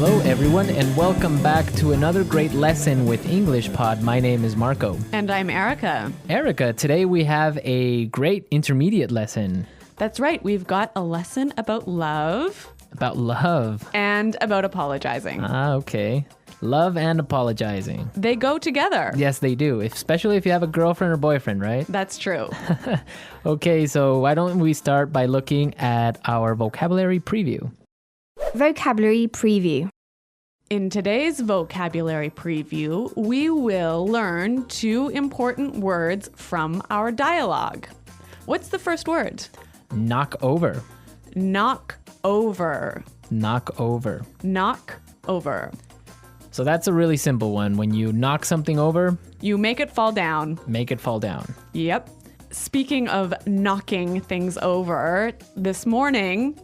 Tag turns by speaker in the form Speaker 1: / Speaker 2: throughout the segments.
Speaker 1: Hello, everyone, and welcome back to another great lesson with English Pod. My name is Marco.
Speaker 2: And I'm Erica.
Speaker 1: Erica, today we have a great intermediate lesson.
Speaker 2: That's right. We've got a lesson about love.
Speaker 1: About love.
Speaker 2: And about apologizing.
Speaker 1: Okay. Love and apologizing.
Speaker 2: They go together.
Speaker 1: Yes, they do, especially if you have a girlfriend or boyfriend, right?
Speaker 2: That's true.
Speaker 1: Okay, so why don't we start by looking at our vocabulary preview?
Speaker 3: Vocabulary preview.
Speaker 2: In today's vocabulary preview, we will learn 2 important words from our dialogue. What's the first word?
Speaker 1: Knock over.
Speaker 2: Knock over.
Speaker 1: Knock over.
Speaker 2: Knock over.
Speaker 1: So that's a really simple one. When you knock something over,
Speaker 2: You make it fall down.
Speaker 1: make it fall down.
Speaker 2: Yep. Speaking of knocking things over, this morning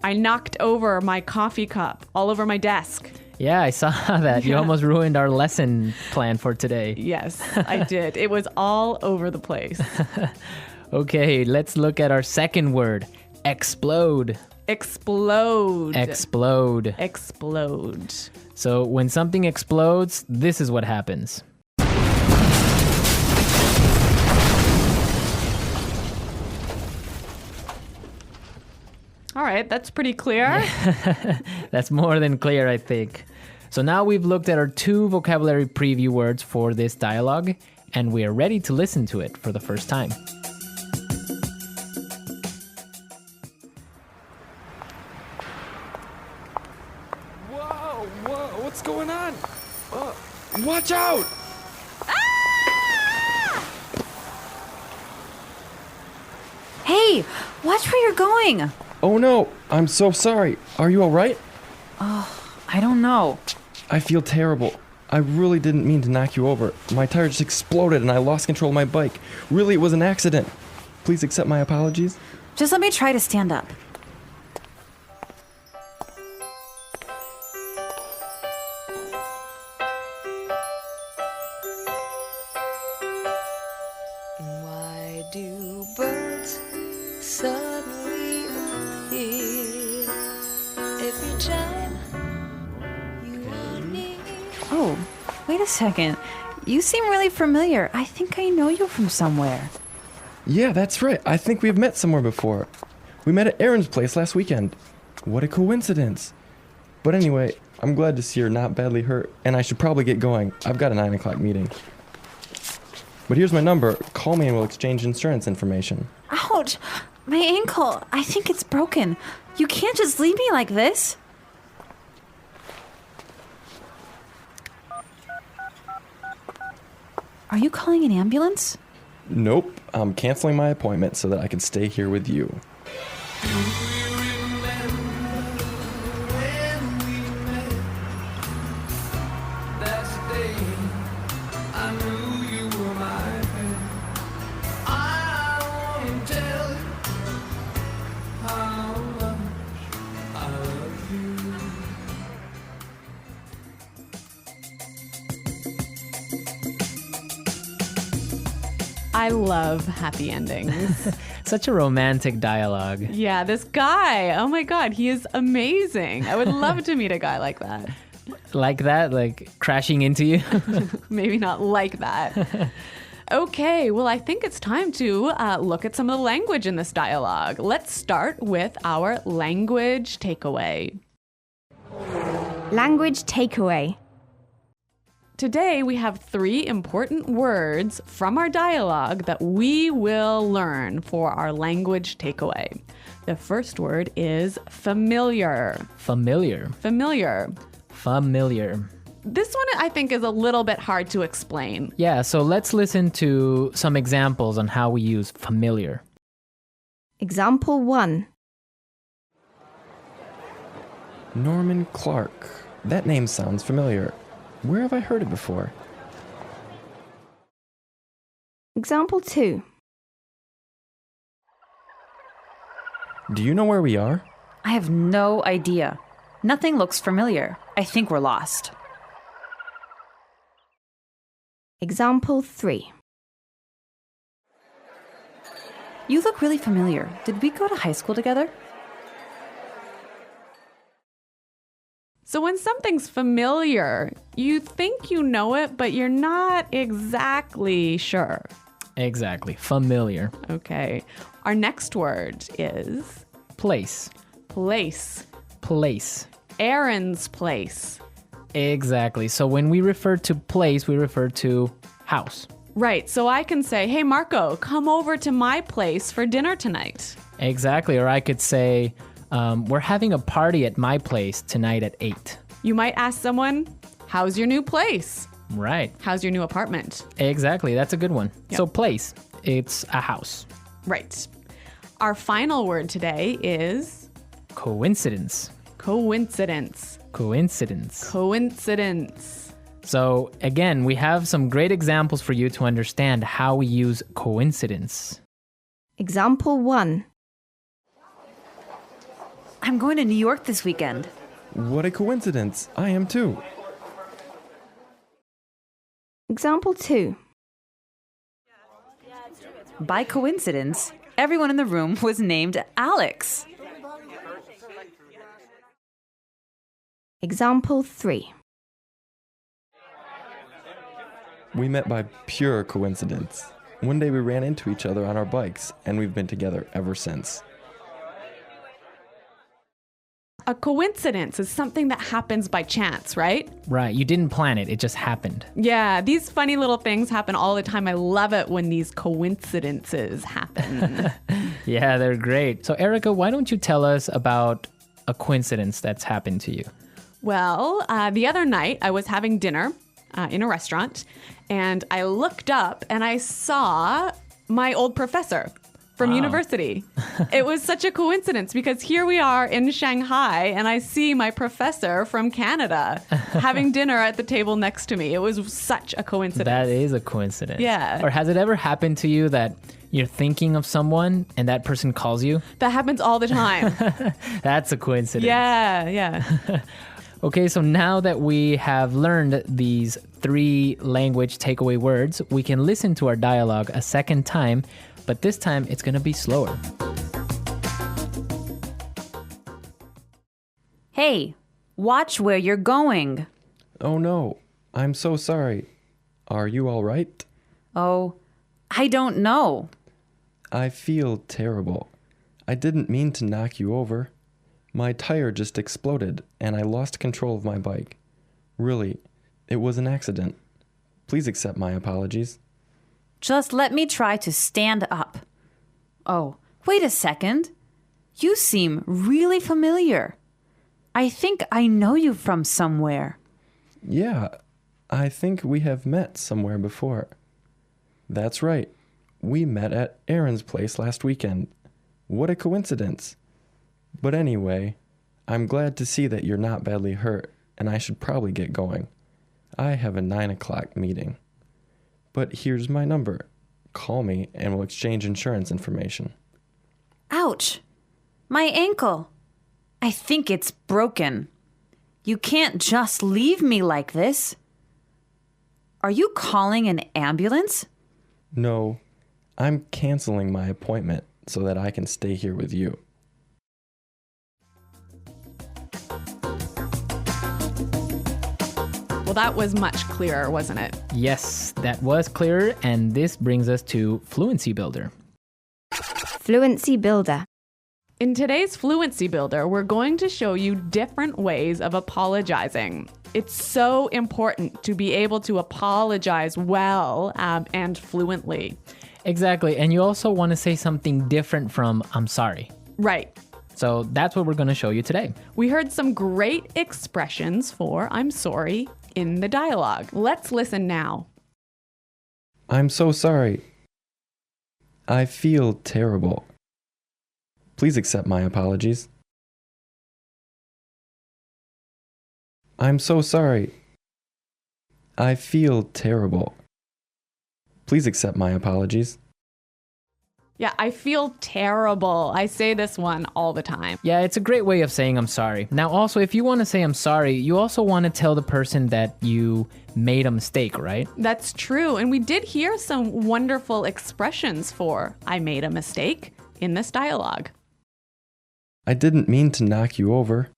Speaker 2: I knocked over my coffee cup all over my desk.
Speaker 1: Yeah, I saw that. You almost ruined our lesson plan for today.
Speaker 2: Yes, I did. It was all over the place.
Speaker 1: Okay, let's look at our second word. Explode.
Speaker 2: Explode.
Speaker 1: Explode.
Speaker 2: Explode.
Speaker 1: So when something explodes, this is what happens.
Speaker 2: All right, that's pretty clear.
Speaker 1: That's more than clear, I think. So now we've looked at our 2 vocabulary preview words for this dialogue, and we are ready to listen to it for the first time.
Speaker 4: Whoa, what's going on? Watch out!
Speaker 5: Hey, watch where you're going.
Speaker 4: Oh no, I'm so sorry. Are you alright?
Speaker 5: I don't know.
Speaker 4: I feel terrible. I really didn't mean to knock you over. My tire just exploded and I lost control of my bike. Really, it was an accident. Please accept my apologies.
Speaker 5: Just let me try to stand up.
Speaker 6: Why do birds suddenly appear every time you are near?
Speaker 5: Oh, wait a second. You seem really familiar. I think I know you from somewhere.
Speaker 4: Yeah, that's right. I think we've met somewhere before. We met at Aaron's place last weekend. What a coincidence. But anyway, I'm glad to see you're not badly hurt, and I should probably get going. I've got a 9 o'clock meeting. But here's my number. Call me and we'll exchange insurance information.
Speaker 5: Ouch! My ankle. I think it's broken. You can't just leave me like this. Are you calling an ambulance?
Speaker 4: Nope, I'm canceling my appointment so that I can stay here with you.
Speaker 2: I love happy endings.
Speaker 1: Such a romantic dialogue.
Speaker 2: Yeah, this guy. Oh my God, he is amazing. I would love to meet a guy like that.
Speaker 1: Like that, like crashing into you.
Speaker 2: Maybe not like that. Okay, well, I think it's time to look at some of the language in this dialogue. Let's start with our language takeaway.
Speaker 3: Language takeaway.
Speaker 2: Today, we have 3 important words from our dialogue that we will learn for our language takeaway. The first word is familiar.
Speaker 1: Familiar.
Speaker 2: Familiar.
Speaker 1: Familiar.
Speaker 2: This one, I think, is a little bit hard to explain.
Speaker 1: Yeah, so let's listen to some examples on how we use familiar.
Speaker 3: Example 1.
Speaker 4: Norman Clark. That name sounds familiar. Where have I heard it before?
Speaker 3: Example 2.
Speaker 4: Do you know where we are?
Speaker 5: I have no idea. Nothing looks familiar. I think we're lost.
Speaker 3: Example 3.
Speaker 5: You look really familiar. Did we go to high school together?
Speaker 2: So when something's familiar, you think you know it, but you're not exactly sure.
Speaker 1: Exactly. Familiar.
Speaker 2: Okay. Our next word is
Speaker 1: Place.
Speaker 2: place.
Speaker 1: Place.
Speaker 2: Aaron's place.
Speaker 1: Exactly. So when we refer to place, we refer to house.
Speaker 2: Right. So I can say, hey, Marco, come over to my place for dinner tonight.
Speaker 1: Exactly. Or I could say, we're having a party at my place tonight at 8.
Speaker 2: You might ask someone, how's your new place?
Speaker 1: Right.
Speaker 2: How's your new apartment?
Speaker 1: Exactly. That's a good one.
Speaker 2: Yep.
Speaker 1: So place, it's a house.
Speaker 2: Right. Our final word today is
Speaker 1: Coincidence.
Speaker 2: coincidence.
Speaker 1: Coincidence.
Speaker 2: Coincidence.
Speaker 1: So again, we have some great examples for you to understand how we use coincidence.
Speaker 3: Example 1.
Speaker 5: I'm going to New York this weekend.
Speaker 4: What a coincidence. I am too.
Speaker 3: Example 2.
Speaker 5: By coincidence, everyone in the room was named Alex.
Speaker 3: Example 3.
Speaker 4: We met by pure coincidence. One day we ran into each other on our bikes, and we've been together ever since.
Speaker 2: A coincidence is something that happens by chance, right?
Speaker 1: Right. You didn't plan it. It just happened.
Speaker 2: Yeah, these funny little things happen all the time. I love it when these coincidences happen.
Speaker 1: Yeah, they're great. So Erica, why don't you tell us about a coincidence that's happened to you?
Speaker 2: Well, the other night I was having dinner in a restaurant and I looked up and I saw my old professor from university. It was such a coincidence because here we are in Shanghai and I see my professor from Canada having dinner at the table next to me. It was such a coincidence.
Speaker 1: That is a coincidence.
Speaker 2: Yeah.
Speaker 1: Or has it ever happened to you that you're thinking of someone and that person calls you?
Speaker 2: That happens all the time.
Speaker 1: That's a coincidence.
Speaker 2: Yeah.
Speaker 1: Okay, so now that we have learned these 3 language takeaway words, we can listen to our dialogue a second time, but this time it's going to be slower.
Speaker 5: Hey, watch where you're going.
Speaker 4: Oh no, I'm so sorry. Are you all right?
Speaker 5: Oh, I don't know.
Speaker 4: I feel terrible. I didn't mean to knock you over. My tire just exploded and I lost control of my bike. Really, it was an accident. Please accept my apologies.
Speaker 5: Just let me try to stand up. Oh, wait a second. You seem really familiar. I think I know you from somewhere.
Speaker 4: Yeah, I think we have met somewhere before. That's right. We met at Aaron's place last weekend. What a coincidence. But anyway, I'm glad to see that you're not badly hurt, and I should probably get going. I have a 9 o'clock meeting. But here's my number. Call me and we'll exchange insurance information.
Speaker 5: Ouch! My ankle. I think it's broken. You can't just leave me like this. Are you calling an ambulance?
Speaker 4: No, I'm canceling my appointment so that I can stay here with you.
Speaker 2: Well, that was much clearer, wasn't it?
Speaker 1: Yes, that was clearer, and this brings us to Fluency Builder.
Speaker 3: Fluency Builder.
Speaker 2: In today's Fluency Builder, we're going to show you different ways of apologizing. It's so important to be able to apologize well and fluently.
Speaker 1: Exactly, and you also want to say something different from I'm sorry.
Speaker 2: Right.
Speaker 1: So that's what we're going to show you today.
Speaker 2: We heard some great expressions for I'm sorry in the dialogue. Let's listen now.
Speaker 4: I'm so sorry. I feel terrible. Please accept my apologies. I'm so sorry. I feel terrible. Please accept my apologies.
Speaker 2: Yeah, I feel terrible. I say this one all the time.
Speaker 1: Yeah, it's a great way of saying I'm sorry. Now, also, if you want to say I'm sorry, you also want to tell the person that you made a mistake, right?
Speaker 2: That's true. And we did hear some wonderful expressions for I made a mistake in this dialogue.
Speaker 4: I didn't mean to knock you over.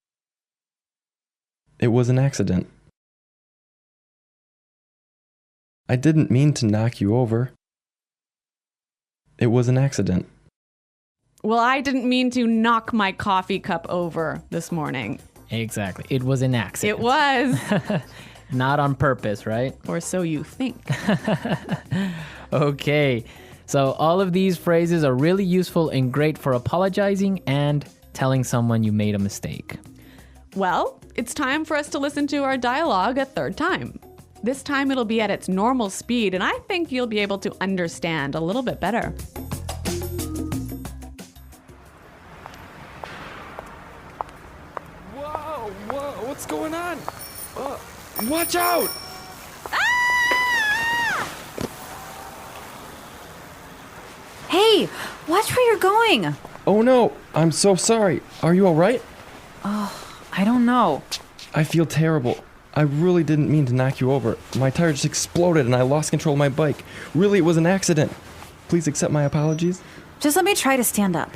Speaker 4: It was an accident. I didn't mean to knock you over. It was an accident.
Speaker 2: Well, I didn't mean to knock my coffee cup over this morning.
Speaker 1: Exactly. It was an accident.
Speaker 2: It was.
Speaker 1: Not on purpose, right?
Speaker 2: Or so you think.
Speaker 1: Okay. So all of these phrases are really useful and great for apologizing and telling someone you made a mistake.
Speaker 2: Well, it's time for us to listen to our dialogue a third time. This time it'll be at its normal speed, and I think you'll be able to understand a little bit better.
Speaker 4: Whoa, what's going on? Watch out!
Speaker 5: Hey, watch where you're going.
Speaker 4: Oh no, I'm so sorry. Are you alright?
Speaker 5: I don't know.
Speaker 4: I feel terrible. I really didn't mean to knock you over. My tire just exploded and I lost control of my bike. Really, it was an accident. Please accept my apologies.
Speaker 5: Just let me try to stand up.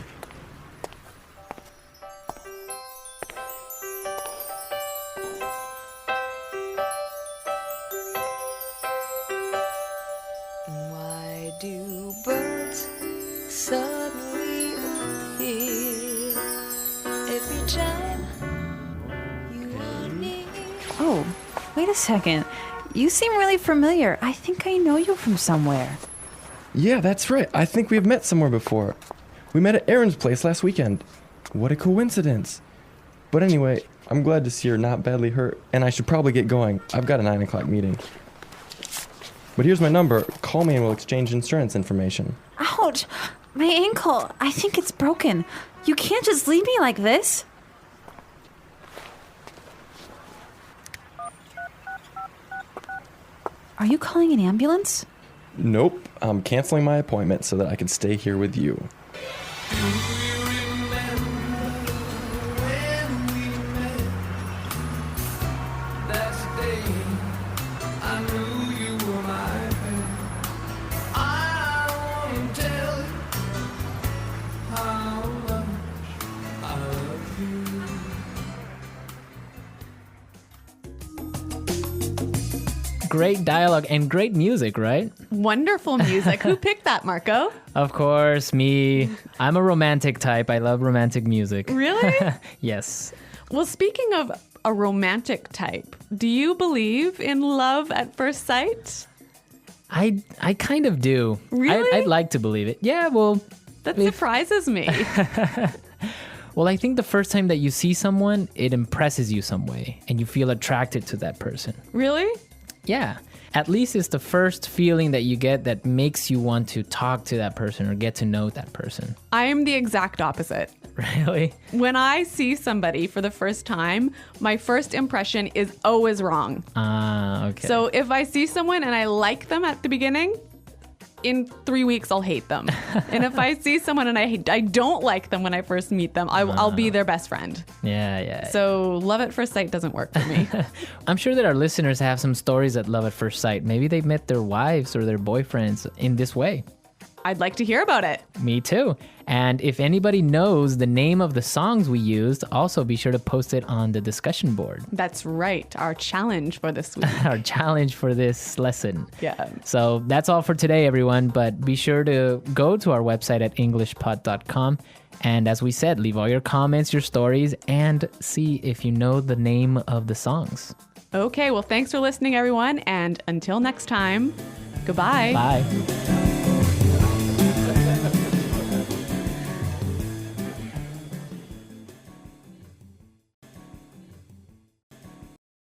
Speaker 6: Why do birds suddenly appear every time you are near?
Speaker 5: Oh, wait a second. You seem really familiar. I think I know you from somewhere.
Speaker 4: Yeah, that's right. I think we've met somewhere before. We met at Aaron's place last weekend. What a coincidence. But anyway, I'm glad to see you're not badly hurt, and I should probably get going. I've got a 9 o'clock meeting. But here's my number. Call me and we'll exchange insurance information.
Speaker 5: Ouch! My ankle. I think it's broken. You can't just leave me like this. Are you calling an ambulance?
Speaker 4: Nope, I'm canceling my appointment so that I can stay here with you.
Speaker 1: Great dialogue and great music, right?
Speaker 2: Wonderful music. Who picked that, Marco?
Speaker 1: Of course, me. I'm a romantic type. I love romantic music.
Speaker 2: Really?
Speaker 1: Yes.
Speaker 2: Well, speaking of a romantic type, do you believe in love at first sight?
Speaker 1: I kind of do.
Speaker 2: Really?
Speaker 1: I'd like to believe it. Yeah, well,
Speaker 2: That surprises me.
Speaker 1: well, I think the first time that you see someone, it impresses you some way and you feel attracted to that person.
Speaker 2: Really?
Speaker 1: Yeah. At least it's the first feeling that you get that makes you want to talk to that person or get to know that person.
Speaker 2: I am the exact opposite.
Speaker 1: Really?
Speaker 2: When I see somebody for the first time, my first impression is always wrong.
Speaker 1: Ah, okay.
Speaker 2: So if I see someone and I like them at the beginning, in 3 weeks I'll hate them. And if I see someone and I don't like them when I first meet them, I'll be their best friend.
Speaker 1: Yeah.
Speaker 2: So love at first sight doesn't work for me.
Speaker 1: I'm sure that our listeners have some stories at love at first sight. Maybe they've met their wives or their boyfriends in this way.
Speaker 2: I'd like to hear about it.
Speaker 1: Me too. And if anybody knows the name of the songs we used, also be sure to post it on the discussion board.
Speaker 2: That's right. Our challenge for this week.
Speaker 1: Our challenge for this lesson.
Speaker 2: Yeah.
Speaker 1: So that's all for today, everyone. But be sure to go to our website at englishpod.com. And as we said, leave all your comments, your stories, and see if you know the name of the songs.
Speaker 2: Okay, well, thanks for listening, everyone. And until next time, goodbye.
Speaker 1: Bye.